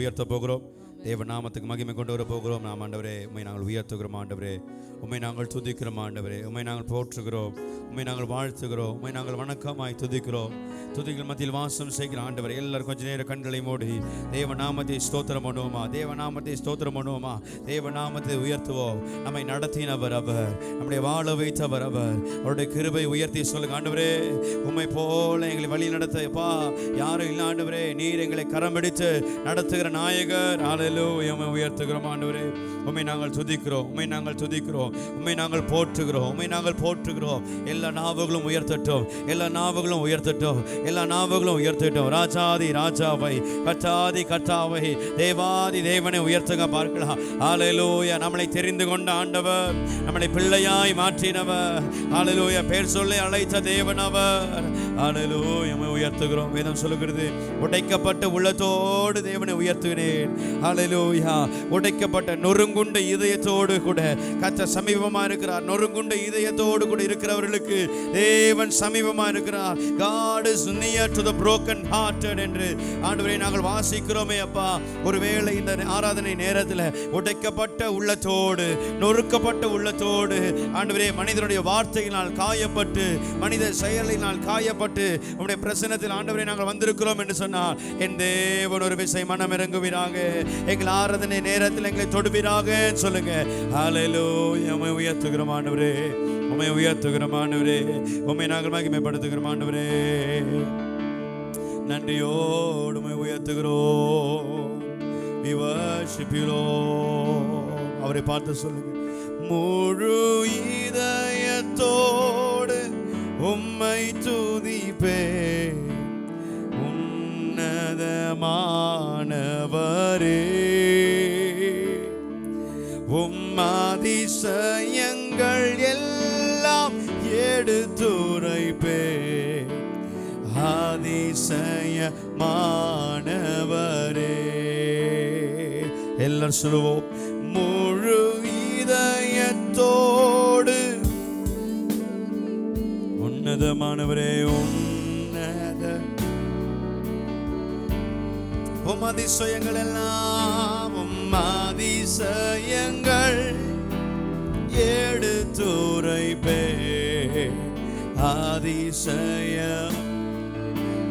உயர்த்த போகிறோம். தேவ நாமத்துக்கு மகிமை கொண்டு வர போகிறோம். நாம் ஆண்டவரே உம்மை நாங்கள் உயர்த்துகிறோம். ஆண்டவரே உம்மை நாங்கள் துதிக்கிறோம். ஆண்டவரே உம்மை நாங்கள் போற்றுகிறோம். உம்மை நாங்கள் வாழ்த்துகிறோம். உம்மை நாங்கள் வணக்கமாய் துதிக்கிறோம். துதிகள் மத்தியில் வாசம் செய்கிற ஆண்டவர், எல்லாரும் கொஞ்ச நேரம் கண்களை மூடி தேவ நாமத்தை ஸ்தோத்திரம் பண்ணுவோமா? தேவ நாமத்தை ஸ்தோத்திரம் பண்ணுவோமா? தேவ நாமத்தை உயர்த்துவோம். நம்மை நடத்தினவர் அவர், நம்முடைய வாழ வைத்தவர் அவர். அவருடைய கிருபை உயர்த்தி சொல்லுங்க. ஆண்டவரே உம்மை போல எங்களை வழி நடத்தப்பா யாரும் இல்லை. ஆண்டவரே நீர் எங்களை கரம் பிடித்து நடத்துகிற நாயகர். ஹல்லேலூயா, உம்மை உயர்த்துகிறோம். ஆண்டவரே உம்மை நாங்கள் துதிக்கிறோம். உம்மை நாங்கள் துதிக்கிறோம். உம்மை நாங்கள் போற்றுகிறோம். உம்மை நாங்கள் போற்றுகிறோம். எல்லா நாவுகளும் உயர்த்தட்டும். எல்லா நாவுகளும் உயர்த்தட்டும். எல்லா நாவுகளும் உயர்த்தட்டும். ராஜாதி ராஜாவை, கர்த்தாதி கர்த்தாவை, தேவாதி தேவனை உயர்த்துங்க பார்க்கலாம். ஹல்லேலூயா, நம்மளை தெரிந்து கொண்ட ஆண்டவர், நம்மளை பிள்ளையாய் மாற்றினவர். ஹல்லேலூயா, பேர் சொல்லி அழைத்த தேவன் அவர். ஹல்லேலூயா, உயர்த்துகிறோம். வேதம் சொல்லுகிறது, உடைக்கப்பட்ட உள்ளத்தோடு தேவனை உயர்த்துகிறேன். ஹல்லேலூயா, உடைக்கப்பட்ட நொறுங்குண்ட இதயத்தோடு கூட கர்த்தர் சமீபமா இருக்கிறார். நொறுங்குண்ட இதயத்தோடு கூட இருக்கிறவர்களுக்கு தேவன் சமீபமா இருக்கிறார். God is near to the broken hearted என்று ஆண்டவரே நாங்கள் வாசிக்கிறோமே அப்பா. ஒருவேளை இந்த ஆராதனை நேரத்தில் உடைக்கப்பட்ட உள்ளத்தோடு, நொறுக்கப்பட்ட உள்ளத்தோடு ஆண்டவரே மனிதனுடைய வார்த்தையினால் காயப்பட்டு, மனித செயலினால் காயப்பட்டு உம்முடைய பிரசன்னத்தில் ஆண்டவரே நாங்கள் வந்திருக்கிறோம் என்று சொன்னால், என் தேவன் ஒரு விசை மனம் இறங்குவீராக. எங்கள் ஆராதனை நேரத்தில் எங்களை தொடுவீராக சொல்லுங்க. ஹல்லேலூயா, உம்மை உயர்த்துகிறோம் ஆண்டவரே. உம்மை உயர்த்துகிறோம் ஆண்டவரே. உம்மை நாங்கள் மகிமைப்படுத்துகிறோம் ஆண்டவரே. நன்றியோடு உம்மை உயர்த்துகிறோம். We worship you Lord. அவரை பார்த்து சொல்லுங்க. முழு இதயத்தோடு உம்மை துதிப்பேன் உன்னதமானவரே. அதிசயங்கள் எல்லாம் எடுத்துரைப்பேன் அதிசயமானவரே. எல்லாரும் சொல்லுவோம். முழு இதயத்தோடு உன்னதமானவரே, உன்னத அதிசயங்கள் எல்லாம் அதிசயங்கள் எடுத்துரைப்பேன் அதிசயம்.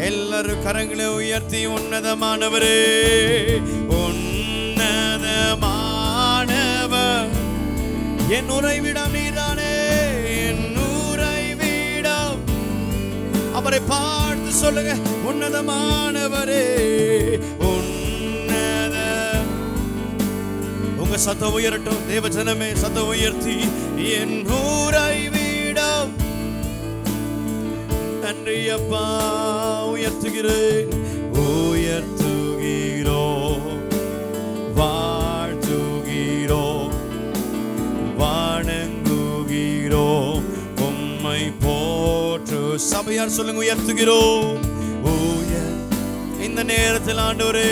எல்லாரும் கரங்களை உயர்த்தி உன்னதமானவரே, உன்னதமானவர் என் உறைவிடம் நீதானே, என் உறைவிடம். அவரை பார்த்து சொல்லுங்க. உன்னதமானவரே, உன்னத. உங்க சத்தம் உயரட்டும் தேவ ஜனமே, சத்தம் உயர்த்தி என் உறைவிடம். நன்றி அப்பா, உயர்த்துகிறேன், உயர்த்துகிறோம், வாழ்த்துகிறோம், வணங்குகிறோம், உம்மை போற்று. சபையார் சொல்லுங்க. உயர்த்துகிறோம். இந்த நேரத்தில் ஆண்டவரே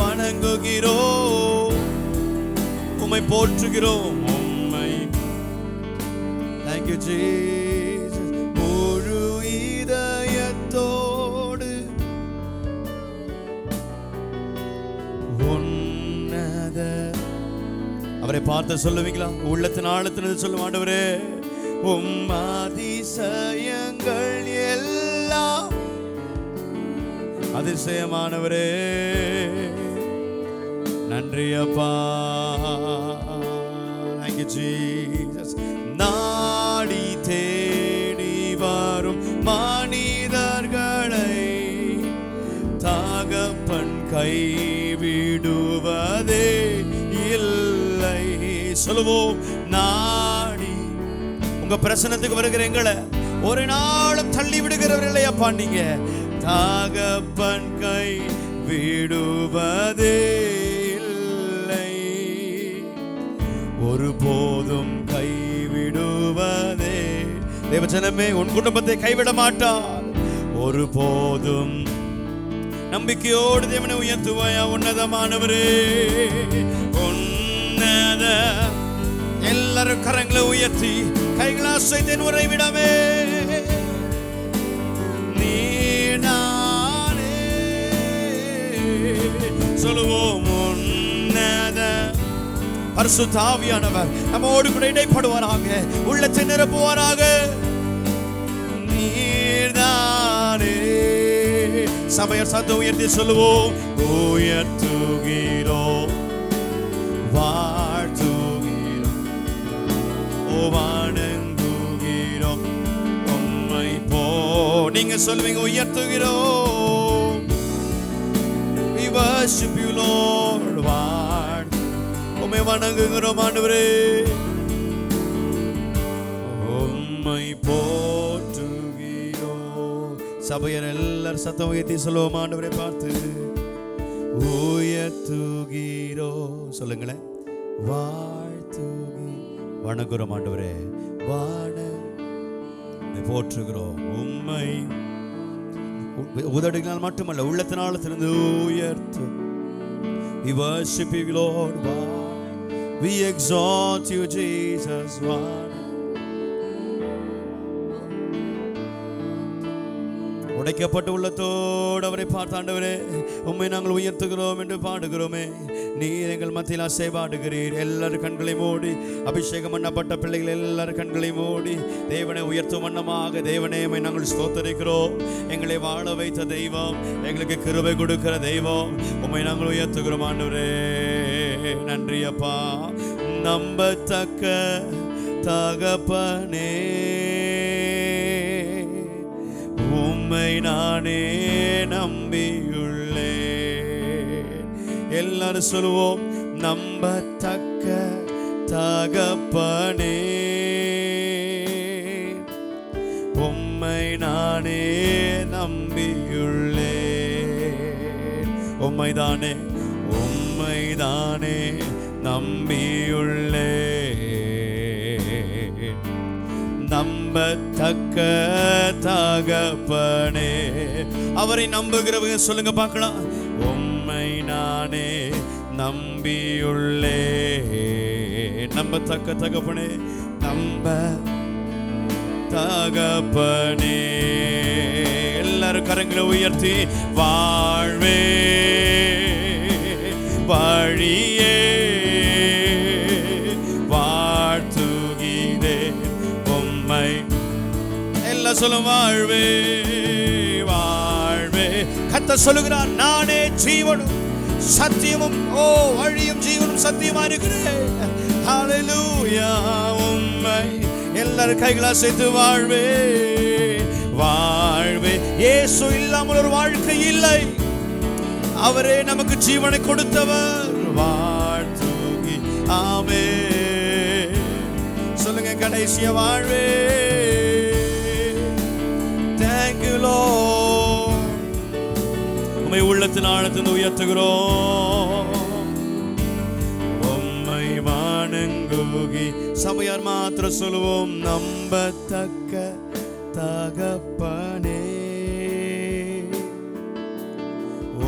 வணங்குகிறோம், உம்மை போற்றுகிறோம், உம்மை. Thank you Jesus. முழு இதயத்தோடு உன்னத. அவரை பார்த்து சொல்லுவீங்களா? உள்ளத்தின் ஆழத்தினது சொல்லும். ஆண்டவரே அதிசயங்கள் எல்லாம் அதிசயமானவரே. நன்றி அப்பா. Thank you Jesus. நாடி தேடி வரும் மனிதர்களை தகப்பன் கைவிடுவதே இல்லை. சொல்லுவோம். நாடி உங்க பிரசன்னத்துக்கு வருகிற எங்களை ஒரு நாளும் தள்ளி விடுகிறவர் இல்லையப்பா. நீங்க தகப்பன் கை விடுவதே இல்லை, ஒருபோதும் கைவிடுவதே. தேவஜனமே, உன் குடும்பத்தை கைவிட மாட்டார் ஒருபோதும். நம்பிக்கையோடு தேவனை உயர்த்துவாயா. உன்னதமானவரே, உன்னத. எல்லாரும் கரங்களை உயர்த்தி கைகளை அசைத்தேன். உறைவிடமே நீதானே, சொல்லுவோம். உன்னத பரிசுத்த ஆவியானவர் நம்மோடு கூட இடைப்படுவாராக, உள்ளத்தை நிரப்புவாராக. நீர்தானே. சபையர் சத்தம் உயர்த்தி சொல்லுவோம். உயர்த்துகிறோம், வாழ்த்துகிறோம், வணங்குகிறோம் உம்மை போ. நீங்க சொல்லுவீங்க, உயர்த்துகிறோம். We worship you Lord. உம்மை வணங்குகிறோம் ஆண்டவரே, உம்மை போற்றுகிறோம். சபையர் எல்லாரும் சத்தம் உயர்த்தி சொல்லுவோம் ஆண்டவரை பார்த்து. உயர்த்துகிறோம் சொல்லுங்களேன். வாழ்த்துகிறோம், வணங்குகிறோம் ஆண்டவரே, போற்றுகிறோம் உம்மை. உதடுகளால் மட்டுமல்ல, உள்ளத்தினால் திறந்து உயர்த்தும். We worship you Lord. We exalt you Jesus. உடைக்கப்பட்ட உள்ளத்தோடு அவரை பார்த்து ஆண்டவரே உம்மை நாங்கள் உயர்த்துகிறோம் என்று பாடுகிறோமே. நீர் எங்கள் மத்தியில் அசைவாடுகிறீர். எல்லாரும் கண்களை மூடி, அபிஷேகம் பண்ணப்பட்ட பிள்ளைகள் எல்லாரும் கண்களை மூடி தேவனை உயர்த்தும் வண்ணமாக தேவனே உம்மை நாங்கள் ஸ்தோத்திரிக்கிறோம். எங்களை வாழ வைத்த தெய்வம், எங்களுக்கு கிருபை கொடுக்கிற தெய்வம், உம்மை நாங்கள் உயர்த்துகிறோம் ஆண்டவரே. நன்றி அப்பா. நம்பத்தக்க தகப்பனே, உம்மை நானே நம்பியுள்ளேன். எல்லாரும் சொல்லுவோம். நம்பத்தக்க தகப்பனே, உம்மை நானே நம்பியுள்ளேன். உம்மைதானே, உம்மைதானே நம்பியுள்ளேன். நம்பத்தக்க தகப்பனே. அவரை நம்புகிறவங்க சொல்லுங்க பார்க்கலாம். உம்மை நானே நம்பியுள்ளேன். நம்பத்தக்க தகப்பனே, நம்ப தகப்பனே. எல்லாரும் கரங்களை உயர்த்தி வாழ்வே வழியே வாழ்த்துகிறேன் உம்மை. எல்லாம் சொல்லும். வாழ்வே வாழ்வே. கர்த்தர் சொல்லுகிறார், நானே ஜீவனும் சத்தியமும் வழியும் ஜீவனும் சத்தியமா இருக்கிறேன். ஹல்லேலூயா. உம்மை எல்லாரும் கைகளா சேர்த்து வாழ்வே வாழ்வே. இயேசு இல்லாமல் ஒரு வாழ்க்கை இல்லை. அவரே நமக்கு ஜீவனை கொடுத்தவர். வாழ்த்துகி ஆமென். சொல்லுங்க கடைசிய வாழ்வே. Thank you Lord. உம்மை உள்ளத்தின் ஆழத்திலிருந்து உயர்த்துகிறோம். உம்மை வணங்குகி. சபையார் மாத்திரம் சொல்லுவோம். நம்பத்தக்க தகப்பனே,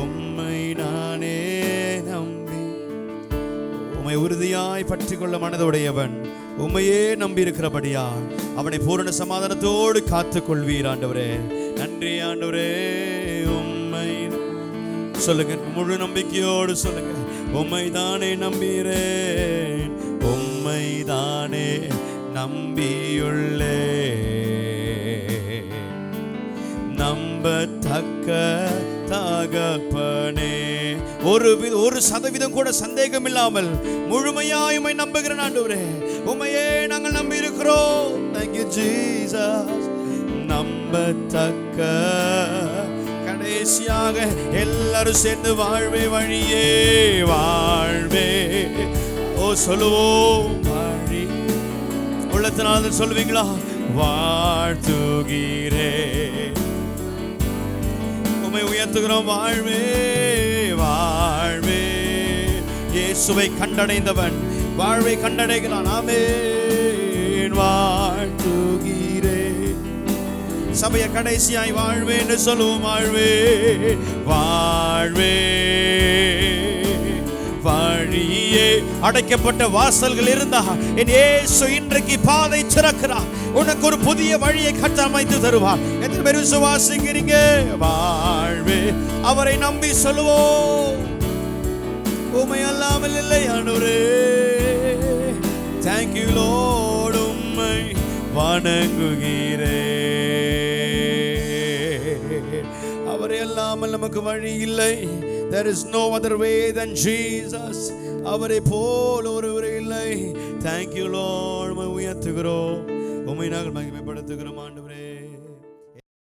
உம்மை நானே நம்பி. உம்மை உறுதியாய் பற்றி கொள்ள மனதுடையவன் உம்மையே நம்பி இருக்கிறபடியா அவனை பூரண சமாதானத்தோடு காத்துக் கொள்வீர் ஆண்டவரே. நன்றி ஆண்டவரே. உம்மை சொல்லுங்க, முழு நம்பிக்கையோடு சொல்லுங்க. உம்மை தானே நம்புகிறேன், உம்மை தானே நம்பியுள்ளே. நம்பத்தக்க தகப்பனே. ஒரு சதவீதம் கூட சந்தேகம் இல்லாமல் முழுமையாய் உம்மை நம்புகிறேன் ஆண்டவரே. உம்மையே நாங்கள் நம்பி இருக்கிறோம். Thank you Jesus. நம்பத்தக்க. கடைசியாக எல்லாரும் சேர்ந்து வாழ்வே வழியே வாழ்வே சொல்லுவோம். வழி உள்ளத்தினால சொல்லுவீங்களா? வாழ்த்துகிறேன், உம்மை உயர்த்துகிறோம். வாழ்வே வாழ்வே. இயேசுவை கண்டடைந்தவன் வாழ்வை கண்டடைகிறான். ஆமென். வாழ்த்துகிறேன். சபைய கடைசியாய் வாழ்வே என்று சொல்லுவோம். வாழ்வே வாழ்வே வழியே. அடைக்கப்பட்ட வாசல்கள் இருந்தா என் இயேசு இன்றைக்கு பாதை திறக்கிறார். உனக்கு ஒரு புதிய வழியை கட்டமைத்து தருவார். எத்தனை பேர் விசுவாசிக்கிறீங்க? வாழ்வே. அவரை நம்பி சொல்லுவோம். உம்மை அல்லாமல் இல்லை ஆண்டவரே. Thank you Lord, உம்மை வணங்குகிறேன். அவரை அல்லாமல் நமக்கு வழி இல்லை. There is no other way than Jesus. அவரை போல் ஒருவர் இல்லை. Thank you Lord, உம்மை உயர்த்துகிறோம், உம்மை நாங்கள் மகிமைப்படுத்துகிறோம் ஆண்டவரே.